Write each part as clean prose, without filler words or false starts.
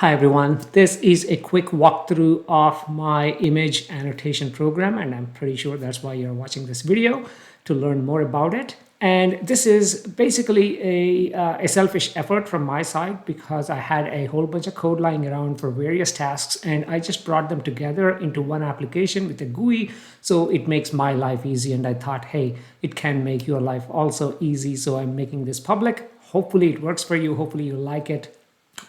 Hi everyone, this is a quick walkthrough of my image annotation program, and I'm pretty sure that's why you're watching this video, to learn more about it. And this is basically a selfish effort from my side because I had a whole bunch of code lying around for various tasks, and I just brought them together into one application with a GUI, so it makes my life easy. And I thought, hey, it can make your life also easy, so I'm making this public. Hopefully it works for you. Hopefully you like it.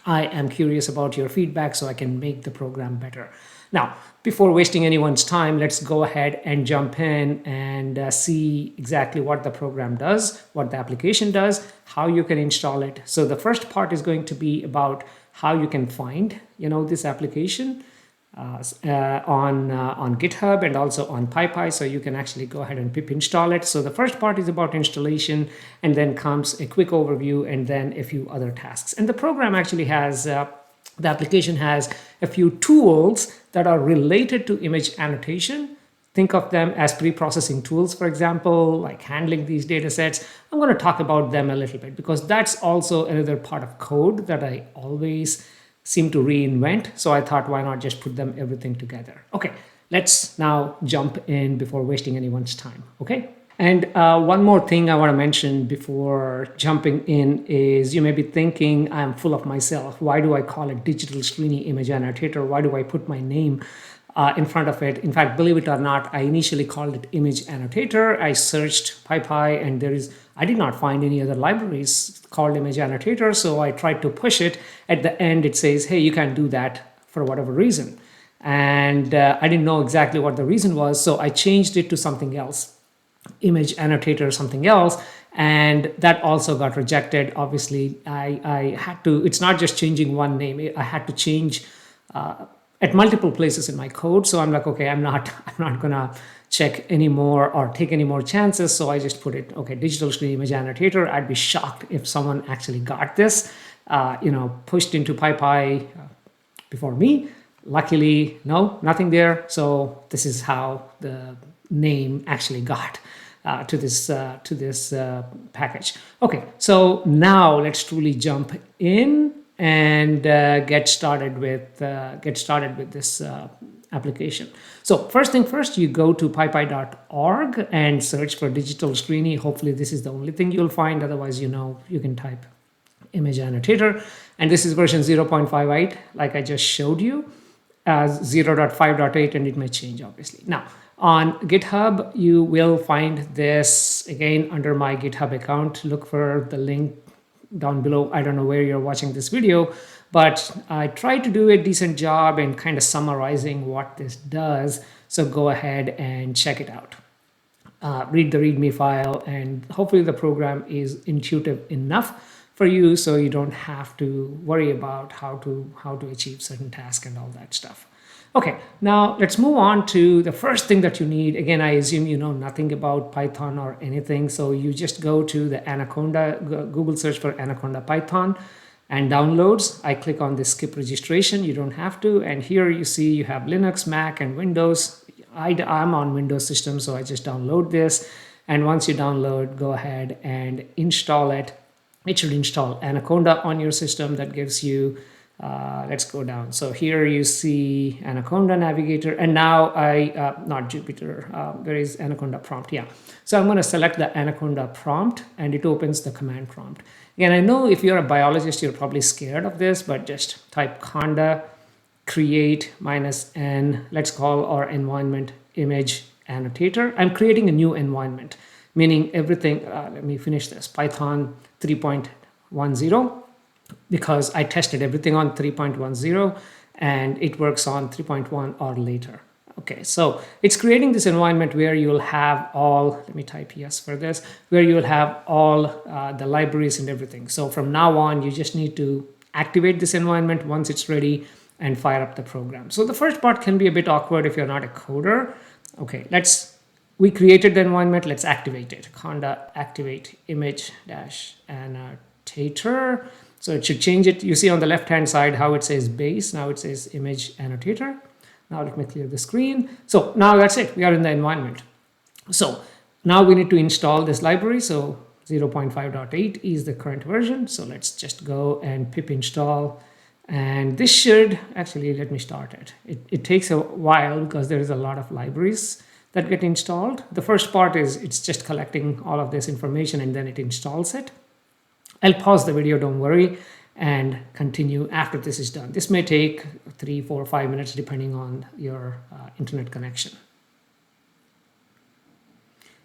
I am curious about your feedback so I can make the program better. Now, before wasting anyone's time, let's go ahead and jump in and see exactly what the program does, what the application does, how you can install it. So the first part is going to be about how you can find, this application on GitHub and also on PyPy, so you can actually go ahead and pip install it. So the first part is about installation, and then comes a quick overview and then a few other tasks. And the program actually has, the application has a few tools that are related to image annotation. Think of them as pre-processing tools, for example, like handling these data sets. I'm going to talk about them a little bit because that's also another part of code that I always seem to reinvent. So I thought, why not just put them everything together? Okay, let's now jump in before wasting anyone's time. Okay. And one more thing I want to mention before jumping in is you may be thinking I'm full of myself. Why do I call it DigitalSreeni Image Annotator? Why do I put my name in front of it? In fact, believe it or not, I initially called it Image Annotator. I searched PyPy and I did not find any other libraries called Image Annotator. So I tried to push it. At the end, it says, hey, you can't do that for whatever reason. And I didn't know exactly what the reason was. So I changed it to something else, Image Annotator or something else. And that also got rejected. Obviously, I had to, it's not just changing one name. I had to change at multiple places in my code. So I'm like, okay, I'm not gonna check anymore or take any more chances. So I just put it, okay, DigitalSreeni Image Annotator. I'd be shocked if someone actually got this, pushed into PyPy before me. Luckily, no, nothing there. So this is how the name actually got to this package. Okay, so now let's truly jump in and get started with this application. So first thing first, you go to pypy.org and search for DigitalSreeni. Hopefully this is the only thing you'll find. Otherwise, you can type Image Annotator. And this is version 0.58, like I just showed you, as 0.5.8, and it may change, obviously. Now, on GitHub, you will find this, again, under my GitHub account. Look for the link down below. I don't know where you're watching this video, but I tried to do a decent job in kind of summarizing what this does. So go ahead and check it out. Read the README file, and hopefully the program is intuitive enough for you so you don't have to worry about how to achieve certain tasks and all that stuff. Okay, now let's move on to the first thing that you need. Again, I assume you know nothing about Python or anything, so you just go to the Anaconda, Google search for Anaconda Python and downloads. I click on this skip registration. You don't have to. And here you see you have Linux, Mac, and Windows. I'm on Windows system, so I just download this. And once you download, go ahead and install it. It should install Anaconda on your system. That gives you let's go down. So here you see Anaconda Navigator, and now not Jupyter, there is Anaconda prompt, yeah. So I'm going to select the Anaconda prompt, and it opens the command prompt. Again, I know if you're a biologist, you're probably scared of this, but just type conda create -n, let's call our environment image annotator. I'm creating a new environment, meaning everything, let me finish this, Python 3.10. because I tested everything on 3.10 and it works on 3.1 or later. Okay, so it's creating this environment where you'll have all, let me type yes for this, where you'll have all the libraries and everything. So from now on, you just need to activate this environment once it's ready and fire up the program. So the first part can be a bit awkward if you're not a coder. Okay, we created the environment, let's activate it. Conda activate image -annotator. So it should change it. You see on the left-hand side how it says base. Now it says image annotator. Now let me clear the screen. So now that's it. We are in the environment. So now we need to install this library. So 0.5.8 is the current version. So let's just go and pip install And this should, actually, let me start it. It takes a while because there is a lot of libraries that get installed. The first part is it's just collecting all of this information and then it installs it. I'll pause the video, don't worry, and continue after this is done. This may take 3, 4, 5 minutes depending on your internet connection.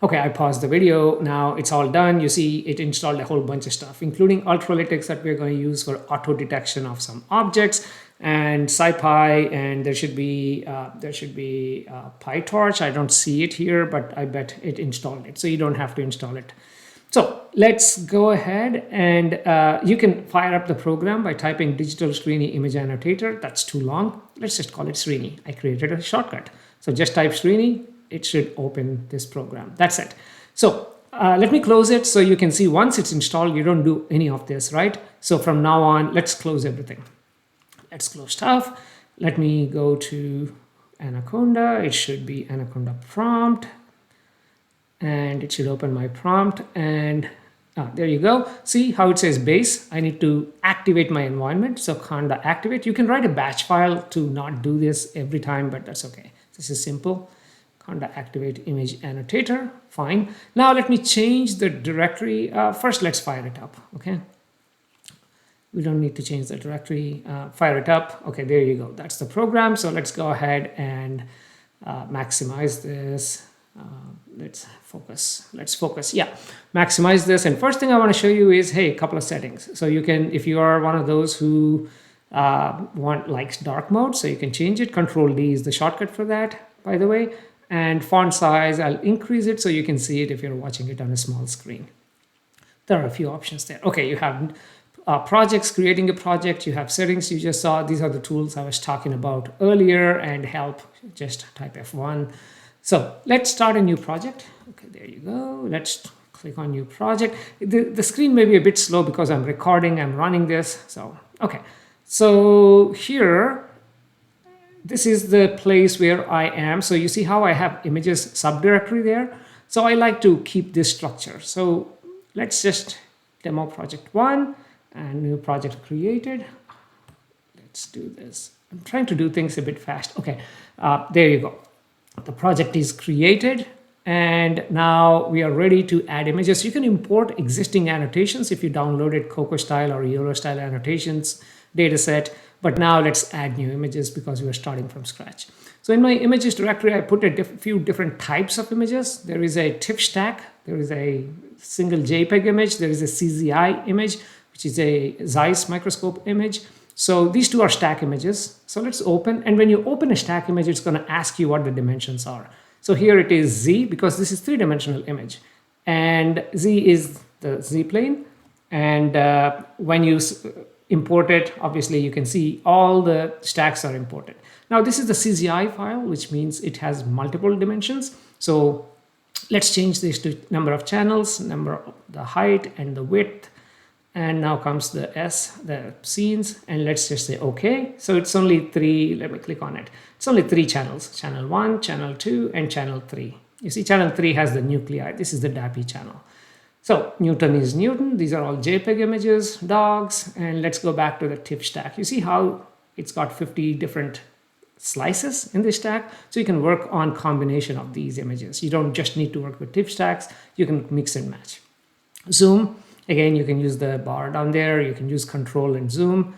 Okay, I paused the video. Now it's all done. You see it installed a whole bunch of stuff, including ultralytics that we're going to use for auto detection of some objects, and SciPy, and there should be PyTorch. I don't see it here, but I bet it installed it. So you don't have to install it. So let's go ahead and you can fire up the program by typing DigitalSreeni image annotator. That's too long. Let's just call it Sreeni. I created a shortcut. So just type Sreeni. It should open this program. That's it. So let me close it so you can see once it's installed, you don't do any of this, right? So from now on, let's close everything. Let's close stuff. Let me go to Anaconda. It should be Anaconda prompt. And it should open my prompt. And there you go. See how it says base? I need to activate my environment. So Conda activate. You can write a batch file to not do this every time, but that's okay. This is simple. Conda activate image annotator, fine. Now let me change the directory. First, let's fire it up, okay? We don't need to change the directory, fire it up. Okay, there you go, that's the program. So let's go ahead and maximize this. Let's focus, yeah. Maximize this, and first thing I wanna show you is, hey, a couple of settings. So you can, if you are one of those who likes dark mode, so you can change it. Control D is the shortcut for that, by the way. And font size, I'll increase it so you can see it if you're watching it on a small screen. There are a few options there. Okay, you have projects, creating a project, you have settings you just saw. These are the tools I was talking about earlier, and help, just type F1. So let's start a new project. Okay, there you go. Let's click on new project. The screen may be a bit slow because I'm recording, I'm running this. So, okay. So here, this is the place where I am. So you see how I have images subdirectory there. So I like to keep this structure. So let's just demo project 1 and new project created. Let's do this. I'm trying to do things a bit fast. Okay, there you go. The project is created, and now we are ready to add images. You can import existing annotations if you downloaded COCO style or YOLO style annotations dataset. But now let's add new images because we are starting from scratch. So in my images directory, I put a few different types of images. There is a TIFF stack. There is a single JPEG image. There is a CZI image, which is a Zeiss microscope image. So these two are stack images. So let's open. And when you open a stack image, it's going to ask you what the dimensions are. So here it is Z, because this is three-dimensional image. And Z is the Z plane. And when you import it, obviously you can see all the stacks are imported. Now this is the CZI file, which means it has multiple dimensions. So let's change this to number of channels, the height and the width. And now comes the S, the scenes, and let's just say okay. So it's only 3, let me click on it. It's only 3 channels, channel 1, channel 2, and channel 3. You see channel 3 has the nuclei. This is the DAPI channel. So Newton is Newton. These are all JPEG images, dogs, and let's go back to the TIFF stack. You see how it's got 50 different slices in this stack? So you can work on combination of these images. You don't just need to work with TIFF stacks. You can mix and match. Zoom, again, you can use the bar down there. You can use control and zoom.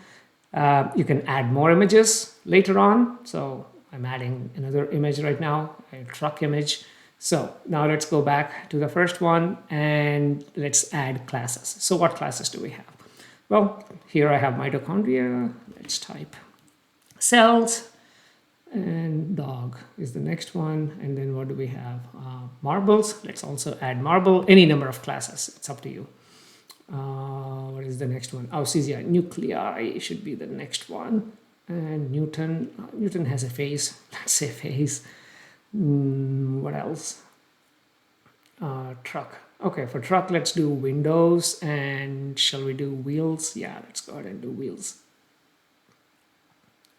You can add more images later on. So I'm adding another image right now, a truck image. So now let's go back to the first one and let's add classes. So what classes do we have? Well, here I have mitochondria. Let's type cells, and dog is the next one. And then what do we have? Marbles. Let's also add marble, any number of classes. It's up to you. What is the next one? Oh, CZI, nuclei should be the next one. And Newton has a face. Let's say face. What else? Truck. Okay, for truck, let's do windows. And shall we do wheels? Yeah, let's go ahead and do wheels.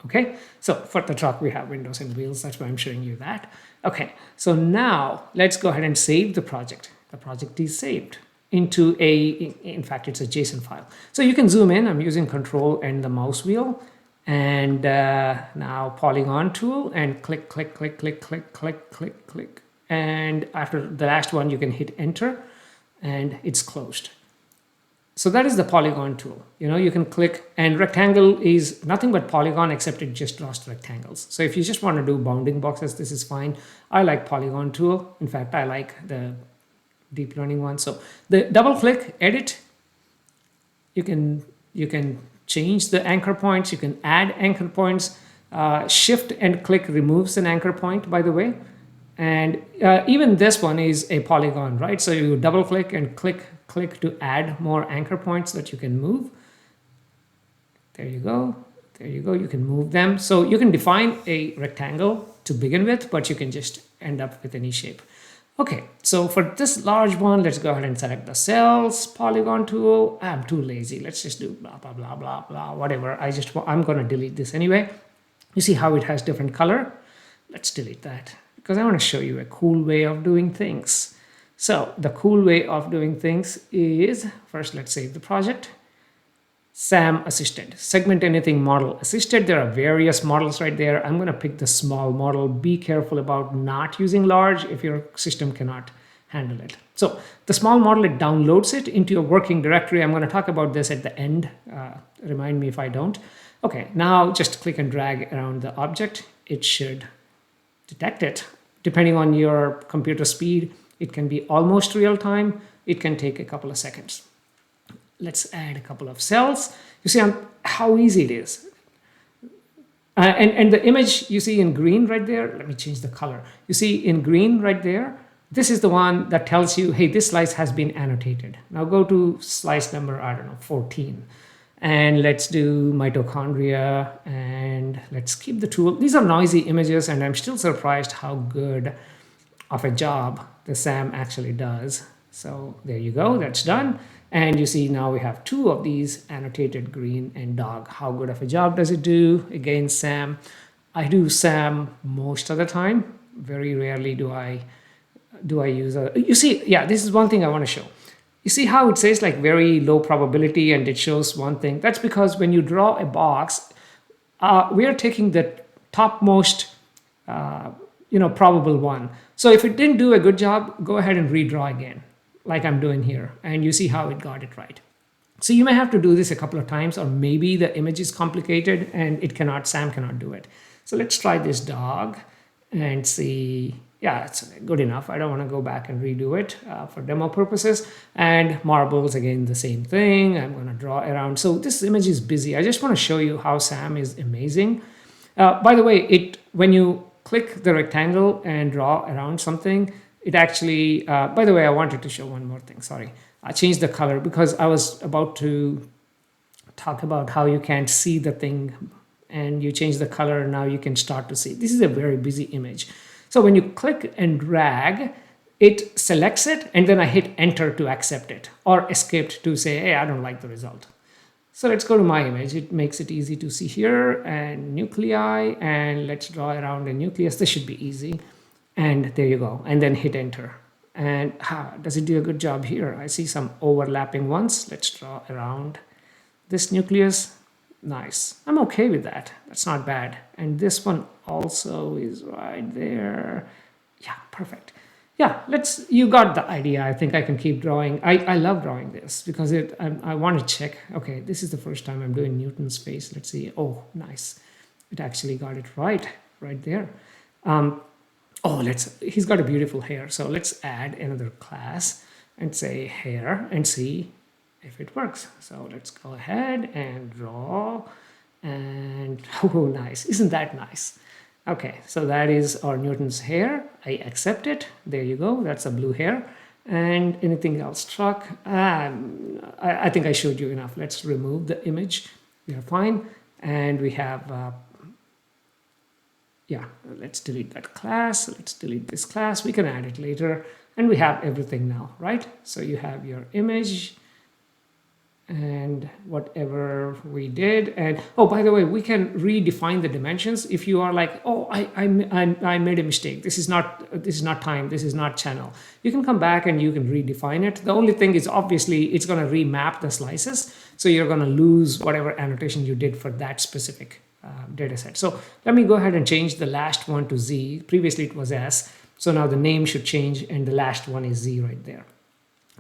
Okay, so for the truck, we have windows and wheels. That's why I'm showing you that. Okay, so now let's go ahead and save the project. The project is saved into in fact, it's a JSON file. So you can zoom in. I'm using control and the mouse wheel. And now polygon tool, and click, click, click, click, click, click, click, click. And after the last one, you can hit enter and it's closed. So that is the polygon tool. You can click, and rectangle is nothing but polygon, except it just draws rectangles. So if you just want to do bounding boxes, this is fine. I like polygon tool. In fact, I like the deep learning one. So the double click, edit, you can change the anchor points, you can add anchor points. Shift and click removes an anchor point, by the way. And even this one is a polygon, right? So you double click and click to add more anchor points that you can move. There you go. There you go. You can move them. So you can define a rectangle to begin with, but you can just end up with any shape. Okay, so for this large one, let's go ahead and select the cells, polygon tool. I'm too lazy. Let's just do blah, blah, blah, blah, blah, whatever. I'm going to delete this anyway. You see how it has different color? Let's delete that because I want to show you a cool way of doing things. So the cool way of doing things is, first let's save the project. SAM assisted, segment anything model assisted. There are various models right there. I'm going to pick the small model. Be careful about not using large if your system cannot handle it. So the small model, it downloads it into your working directory. I'm going to talk about this at the end. Remind me if I don't. Okay, now just click and drag around the object. It should detect it. Depending on your computer speed, it can be almost real time. It can take a couple of seconds. Let's add a couple of cells. You see how easy it is. And the image you see in green right there, let me change the color. You see in green right there, this is the one that tells you, hey, this slice has been annotated. Now go to slice number, I don't know, 14. And let's do mitochondria, and let's keep the tool. These are noisy images, and I'm still surprised how good of a job the SAM actually does. So there you go, that's done. And you see now we have two of these annotated, green and dog. How good of a job does it do? Again, SAM. I do SAM most of the time. Very rarely do I use a, you see, yeah, this is one thing I want to show. You see how it says like very low probability and it shows one thing? That's because when you draw a box, we are taking the topmost probable one. So if it didn't do a good job, go ahead and redraw again, like I'm doing here, and you see how it got it right. So you may have to do this a couple of times, or maybe the image is complicated and SAM cannot do it. So let's try this dog and see. Yeah, it's good enough. I don't want to go back and redo it for demo purposes. And marbles, again, the same thing. I'm going to draw around. So this image is busy. I just want to show you how SAM is amazing. By the way, when you click the rectangle and draw around something, it actually, by the way, I wanted to show one more thing. Sorry. I changed the color because I was about to talk about how you can't see the thing and you change the color and now you can start to see. This is a very busy image. So when you click and drag, it selects it, and then I hit enter to accept it, or escape to say, hey, I don't like the result. So let's go to my image. It makes it easy to see here, and nuclei, and let's draw around a nucleus. This should be easy. And there you go, and then hit enter. And does it do a good job here? I see some overlapping ones. Let's draw around this nucleus. Nice. I'm okay with that. That's not bad. And this one also is right there. Yeah, perfect. Yeah, you got the idea. I think I can keep drawing. I love drawing this because I want to check. Okay, this is the first time I'm doing Newton's face. Let's see. Oh, nice. It actually got it right there. He's got a beautiful hair. So let's add another class and say hair and see if it works. So let's go ahead and draw, and oh, nice. Isn't that nice? Okay, so that is our Newton's hair. I accept it. There you go. That's a blue hair. And anything else struck? I think I showed you enough. Let's remove the image. We are fine. And we have, let's delete that class. Let's delete this class. We can add it later. And we have everything now, right? So you have your image and whatever we did. And oh, by the way, we can redefine the dimensions if you are like, oh, I made a mistake. This is not time. This is not channel. You can come back and you can redefine it. The only thing is obviously it's going to remap the slices. So you're going to lose whatever annotation you did for that specific data set. So let me go ahead and change the last one to Z. Previously it was S. So now the name should change and the last one is Z right there.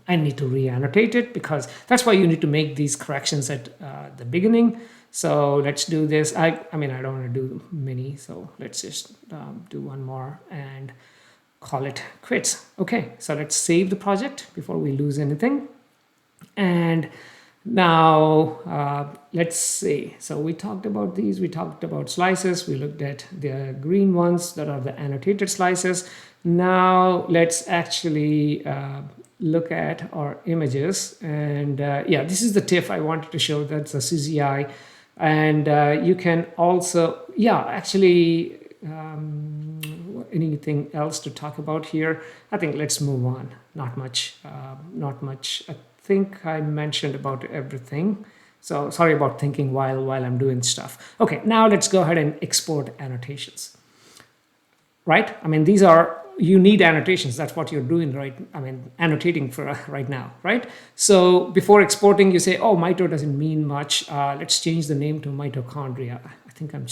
I need to re-annotate it because that's why you need to make these corrections at the beginning. So let's do this. I mean, I don't want to do many, so let's just do one more and call it quits. Okay, so let's save the project before we lose anything. And now let's see. So we talked about these. We talked about slices. We looked at the green ones that are the annotated slices. Now let's actually look at our images. And yeah, this is the TIFF I wanted to show. That's a CGI. And you can also, yeah, actually, anything else to talk about here? I think let's move on. Not much, not much. I think I mentioned about everything. So sorry about thinking while I'm doing stuff. Okay, now let's go ahead and export annotations. Right? I mean, these are, you need annotations. That's what you're doing, right? I mean, annotating for right now, right? So before exporting, you say, oh, mito doesn't mean much. Let's change the name to mitochondria. I think I'm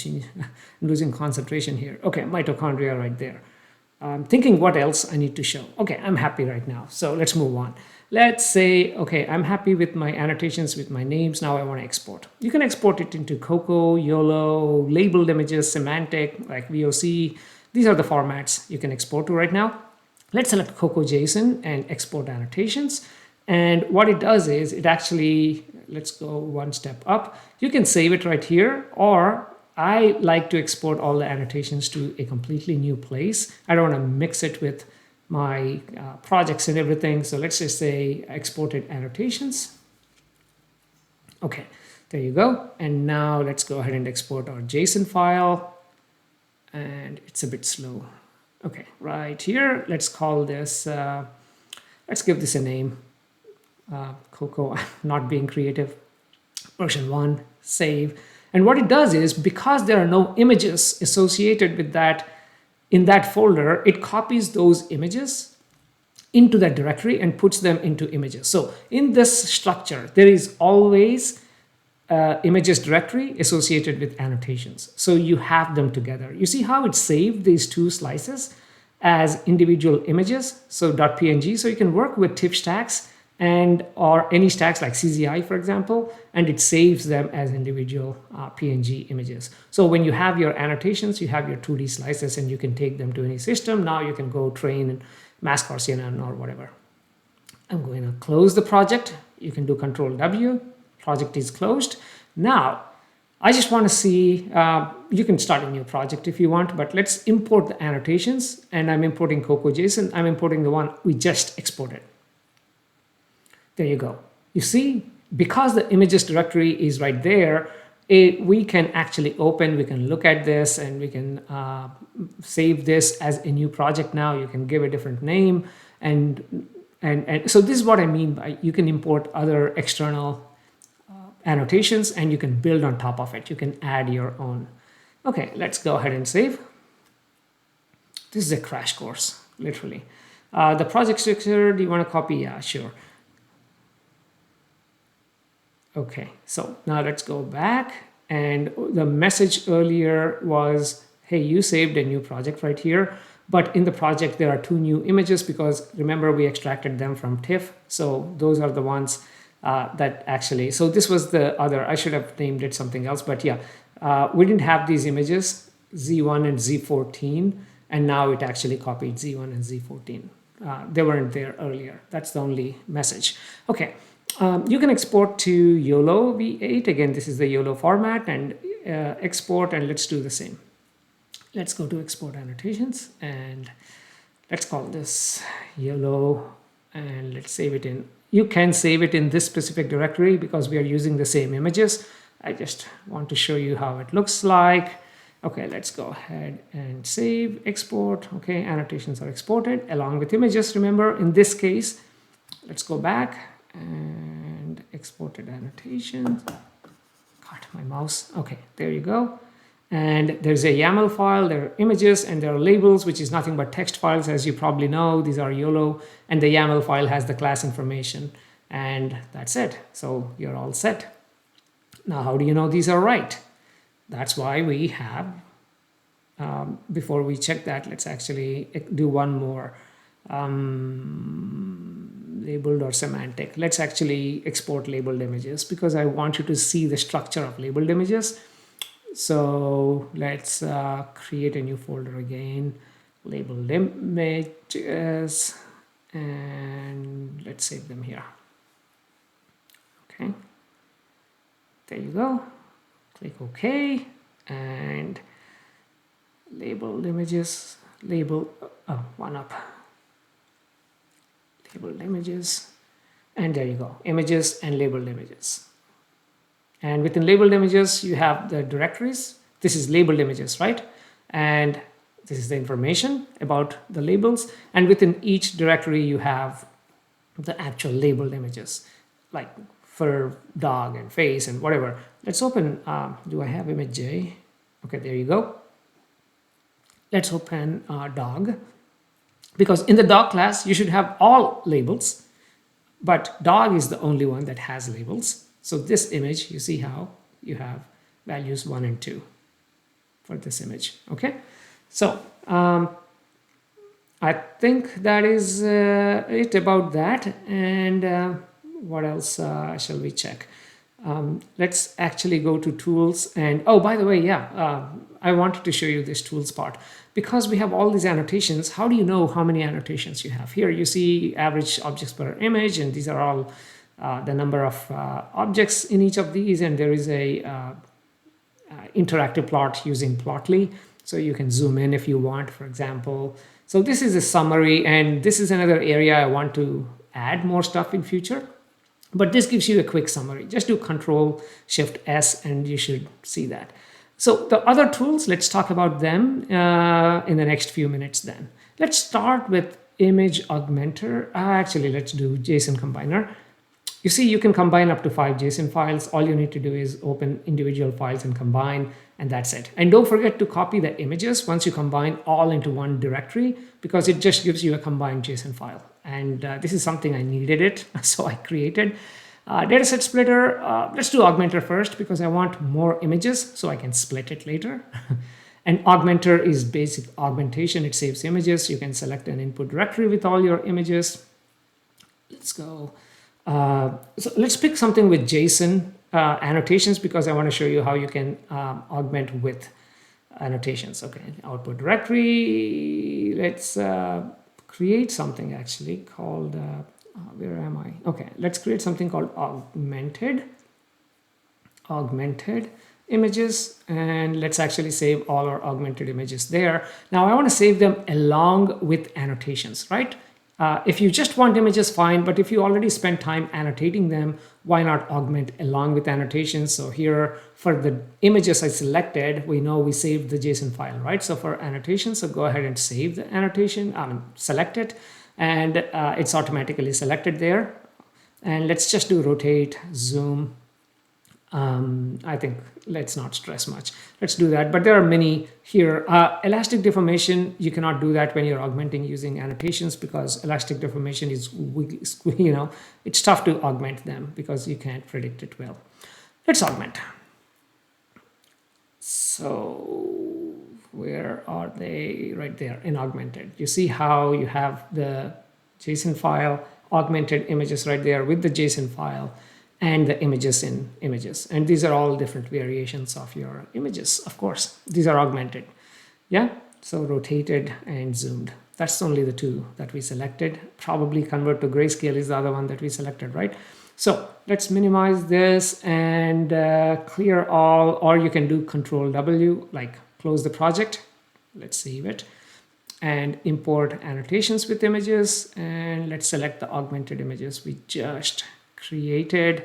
losing concentration here. Okay, mitochondria right there. I'm thinking what else I need to show. Okay, I'm happy right now. So let's move on. Let's say, okay, I'm happy with my annotations, with my names. Now I want to export. You can export it into COCO, YOLO, labeled images, semantic, like VOC. These are the formats you can export to right now. Let's select COCO JSON and export annotations. And what it does is it actually, let's go one step up. You can save it right here, or I like to export all the annotations to a completely new place. I don't want to mix it with my projects and everything. So let's just say exported annotations. Okay, there you go. And now let's go ahead and export our JSON file. And it's a bit slow. Okay, right here, let's call this, let's give this a name. COCO, not being creative, version 1, save. And what it does is, because there are no images associated with that, in that folder, it copies those images into that directory and puts them into images. So in this structure, there is always images directory associated with annotations. So you have them together. You see how it saved these two slices as individual images, so .png. So you can work with TIFF stacks and or any stacks like CZI, for example, and it saves them as individual PNG images. So when you have your annotations, you have your 2D slices and you can take them to any system. Now you can go train Mask or CNN or whatever. I'm going to close the project. You can do Control W. Project is closed. Now, I just want to see, you can start a new project if you want, but let's import the annotations. And I'm importing COCO JSON. I'm importing the one we just exported. There you go. You see, because the images directory is right there, we can actually open, we can look at this, and we can save this as a new project now. You can give a different name. And so this is what I mean by you can import other external annotations and you can build on top of it. You can add your own. Okay, let's go ahead and save. This is a crash course, literally. The project structure, do you want to copy? Yeah, sure. Okay, so now let's go back. And the message earlier was, hey, you saved a new project right here. But in the project, there are 2 new images because remember, we extracted them from TIFF. So those are the ones that actually, so this was the other, I should have named it something else, but yeah, we didn't have these images, Z1 and Z14, and now it actually copied Z1 and Z14. They weren't there earlier. That's the only message. Okay, you can export to YOLO V8. Again, this is the YOLO format, and export, and let's do the same. Let's go to export annotations, and let's call this YOLO, and let's save it in. You can save it in this specific directory because we are using the same images. I just want to show you how it looks like. Okay, let's go ahead and save, export. Okay, annotations are exported along with images. Remember, in this case, let's go back and exported annotations. Got my mouse. Okay, there you go. And there's a YAML file, there are images, and there are labels, which is nothing but text files, as you probably know. These are YOLO, and the YAML file has the class information, and that's it. So you're all set. Now, how do you know these are right? That's why we have, before we check that, let's actually do one more. Labeled or semantic. Let's actually export labeled images because I want you to see the structure of labeled images. So let's create a new folder again, labeled images, and let's save them here. Okay, there you go. Click OK, and labeled images, label, oh, one up. Labeled images, and there you go, images and labeled images. And within labeled images, you have the directories. This is labeled images, right? And this is the information about the labels. And within each directory, you have the actual labeled images, like for dog and face and whatever. Let's open, do I have image J? Okay, there you go. Let's open dog. Because in the dog class, you should have all labels, but dog is the only one that has labels. So this image, you see how you have values 1 and 2 for this image, okay? So I think that is it about that. And what else shall we check? Let's actually go to tools. And oh, by the way, yeah, I wanted to show you this tools part. Because we have all these annotations, how do you know how many annotations you have? Here you see average objects per image, and these are all the number of objects in each of these, and there is a interactive plot using Plotly, so you can zoom in if you want, for example. So this is a summary, and this is another area I want to add more stuff in future. But this gives you a quick summary. Just do Control-Shift-S and you should see that. So the other tools, let's talk about them in the next few minutes then. Let's start with image augmenter. Actually, let's do JSON combiner. You see, you can combine up to 5 JSON files. All you need to do is open individual files and combine, and that's it. And don't forget to copy the images once you combine all into one directory, because it just gives you a combined JSON file. And this is something I needed it, so I created. Dataset splitter, let's do augmenter first because I want more images so I can split it later. And augmenter is basic augmentation. It saves images. You can select an input directory with all your images. Let's go. So let's pick something with JSON annotations because I want to show you how you can augment with annotations. Okay, output directory. Let's create something actually called, where am I? Okay, let's create something called augmented images, and let's actually save all our augmented images there. Now I want to save them along with annotations, right? If you just want images, fine, but if you already spent time annotating them, why not augment along with annotations? So here for the images I selected, we know we saved the JSON file, right? So for annotations, so go ahead and save the annotation, select it, and it's automatically selected there. And let's just do rotate, zoom. I think let's not stress much. Let's do that. But there are many here. Elastic deformation, you cannot do that when you're augmenting using annotations because elastic deformation is, you know, it's tough to augment them because you can't predict it well. Let's augment. So where are they? Right there in augmented. You see how you have the JSON file, augmented images right there with the JSON file, and the images in images. And these are all different variations of your images, of course. These are augmented. Yeah, so rotated and zoomed. That's only the two that we selected. Probably convert to grayscale is the other one that we selected, right? So let's minimize this and clear all, or you can do Control W, like close the project. Let's save it and import annotations with images. And let's select the augmented images we just created,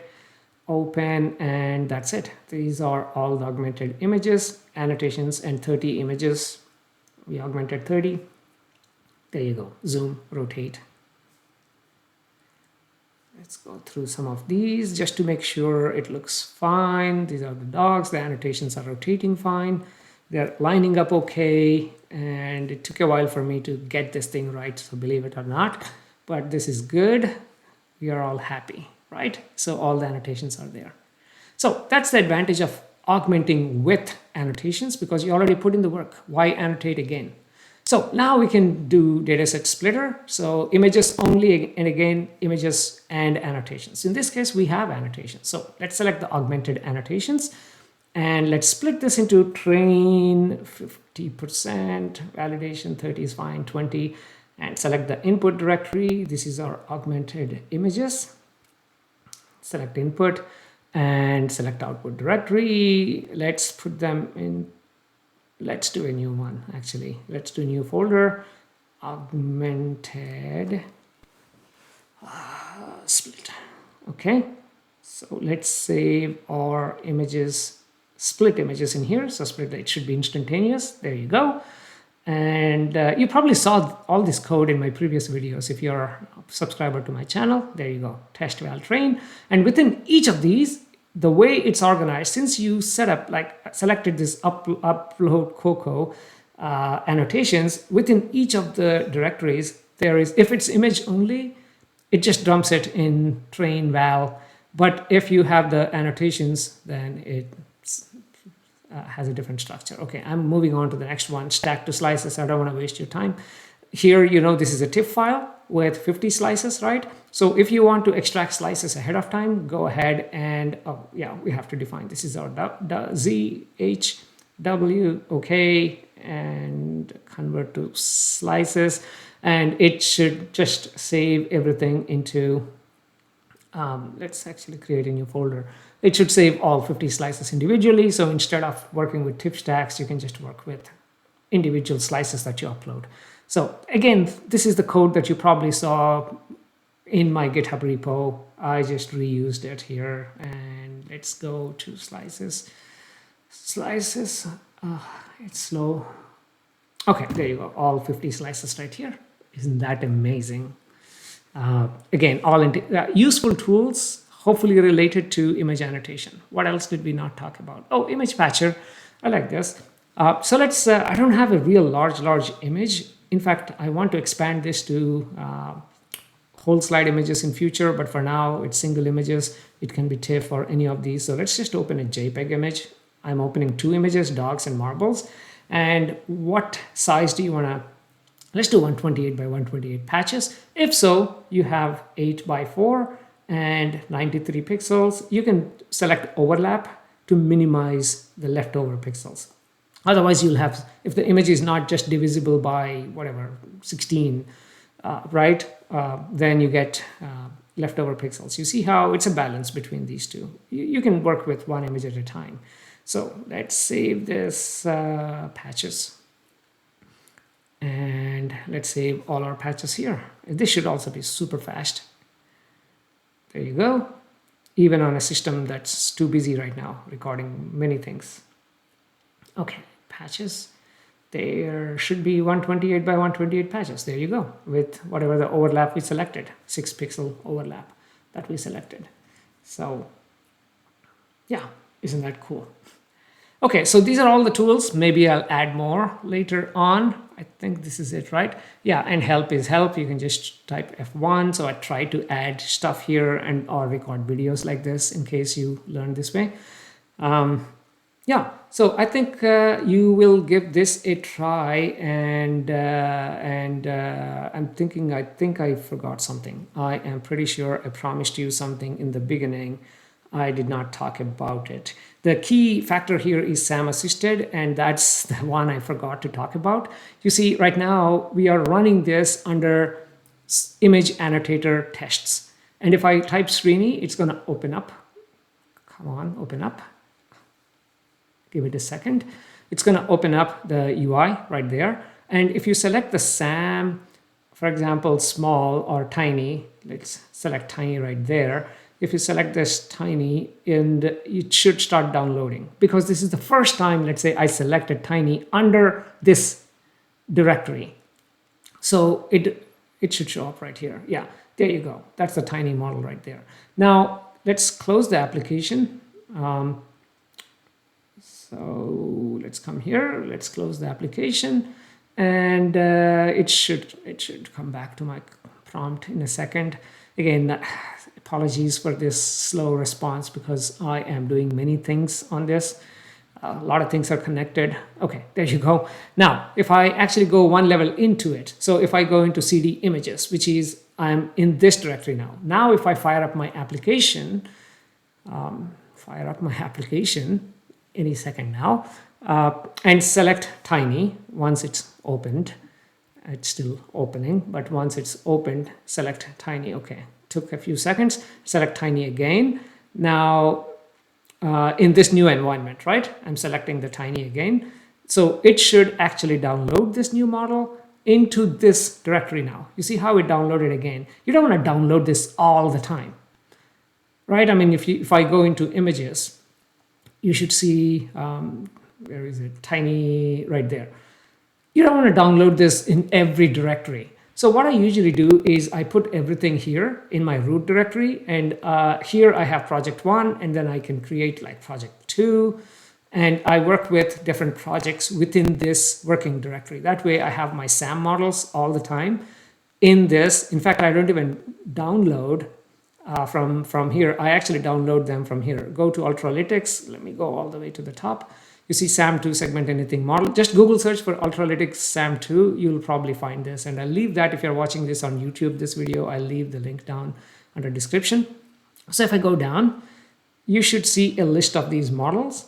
open, and that's it. These are all the augmented images, annotations, and 30 images. We augmented 30. There you go. Zoom, rotate. Let's go through some of these just to make sure it looks fine. These are the dogs. The annotations are rotating fine. They're lining up okay. And it took a while for me to get this thing right, so believe it or not. But this is good. We are all happy, right? So all the annotations are there. So that's the advantage of augmenting with annotations because you already put in the work. Why annotate again? So now we can do dataset splitter. So images only, and again, images and annotations. In this case, we have annotations. So let's select the augmented annotations and let's split this into train 50%, validation 30 is fine, 20, and select the input directory. This is our augmented images. Select input and select output directory. Let's put them in. Let's do a new one. Actually, let's do a new folder, augmented split. Okay, so let's save our images, split images in here. So split, it should be instantaneous. There you go. And you probably saw all this code in my previous videos. If you're a subscriber to my channel, there you go, test val train. And within each of these, the way it's organized, since you set up, like selected this upload COCO annotations, within each of the directories, there is, if it's image only, it just dumps it in train val. But if you have the annotations, then it has a different structure. Okay, I'm moving on to the next one, stack to slices. I don't want to waste your time. Here, you know, this is a TIFF file with 50 slices, right? So if you want to extract slices ahead of time, go ahead and, oh yeah, we have to define, this is our ZHW, okay, and convert to slices. And it should just save everything into, let's actually create a new folder. It should save all 50 slices individually. So instead of working with TIFF stacks, you can just work with individual slices that you upload. So again, this is the code that you probably saw in my GitHub repo. I just reused it here, and let's go to slices. Slices, it's slow. Okay, there you go, all 50 slices right here. Isn't that amazing? Again, all useful tools, hopefully related to image annotation. What else did we not talk about? Oh, image patcher. I like this. So let's, I don't have a real large image. In fact, I want to expand this to whole slide images in future, but for now it's single images. It can be TIFF or any of these. So let's just open a JPEG image. I'm opening 2 images, dogs and marbles. And what size do you want to, let's do 128 by 128 patches. If so, you have 8 by 4 and 93 pixels. You can select overlap to minimize the leftover pixels. Otherwise, you'll have, if the image is not just divisible by whatever, 16, right? Then you get leftover pixels. You see how it's a balance between these two. You can work with one image at a time. So let's save this patches. And let's save all our patches here. This should also be super fast. There you go. Even on a system that's too busy right now, recording many things. Okay, patches. There should be 128 by 128 patches. There you go, with whatever the overlap we selected, 6 pixel overlap that we selected. So yeah, isn't that cool? Okay, so these are all the tools. Maybe I'll add more later on. I think this is it, right? Yeah, and help is help. You can just type F1. So I try to add stuff here and or record videos like this in case you learn this way. Yeah, so I think you will give this a try, and I'm thinking, I think I forgot something. I am pretty sure I promised you something in the beginning. I did not talk about it. The key factor here is SAM assisted, and that's the one I forgot to talk about. You see, right now we are running this under image annotator tests. And if I type Sreeni, it's going to open up. Come on, open up. Give it a second. It's going to open up the UI right there. And if you select the SAM, for example, small or tiny, let's select tiny right there. If you select this tiny, and it should start downloading, because this is the first time, let's say I selected tiny under this directory. So it should show up right here. Yeah, there you go. That's the tiny model right there. Now let's close the application. So let's come here, let's close the application, and it should come back to my prompt in a second. Again, apologies for this slow response because I am doing many things on this. A lot of things are connected. Okay, there you go. Now, if I actually go one level into it, so if I go into CD images, which is I'm in this directory now. Now, if I fire up my application, any second now, and select Tiny once it's opened. It's still opening, but once it's opened, select Tiny. Okay, took a few seconds. Select Tiny again. Now, in this new environment, right? I'm selecting the Tiny again. So it should actually download this new model into this directory now. You see how it downloaded again. You don't want to download this all the time, right? I mean, if I go into images, you should see, where is it? Tiny right there. You don't want to download this in every directory. So what I usually do is I put everything here in my root directory, and here I have project 1, and then I can create like project 2, and I work with different projects within this working directory. That way I have my SAM models all the time in this. In fact, I don't even download from here. I actually download them from here. Go to Ultralytics. Let me go all the way to the top. You see SAM2 segment anything model. Just Google search for Ultralytics SAM2. You'll probably find this. And I'll leave that if you're watching this on YouTube, this video, I'll leave the link down under description. So if I go down, you should see a list of these models.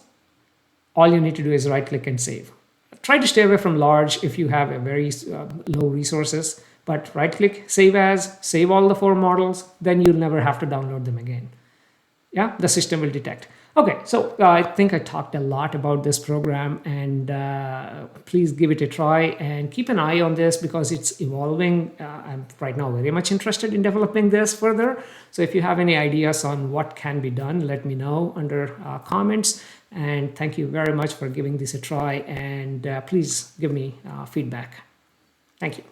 All you need to do is right click and save. Try to stay away from large if you have a very low resources, but right click, save as, save all the 4 models, then you'll never have to download them again. Yeah, the system will detect. Okay, so I think I talked a lot about this program, and please give it a try and keep an eye on this because it's evolving. I'm right now very much interested in developing this further. So if you have any ideas on what can be done, let me know under comments. And thank you very much for giving this a try, and please give me feedback. Thank you.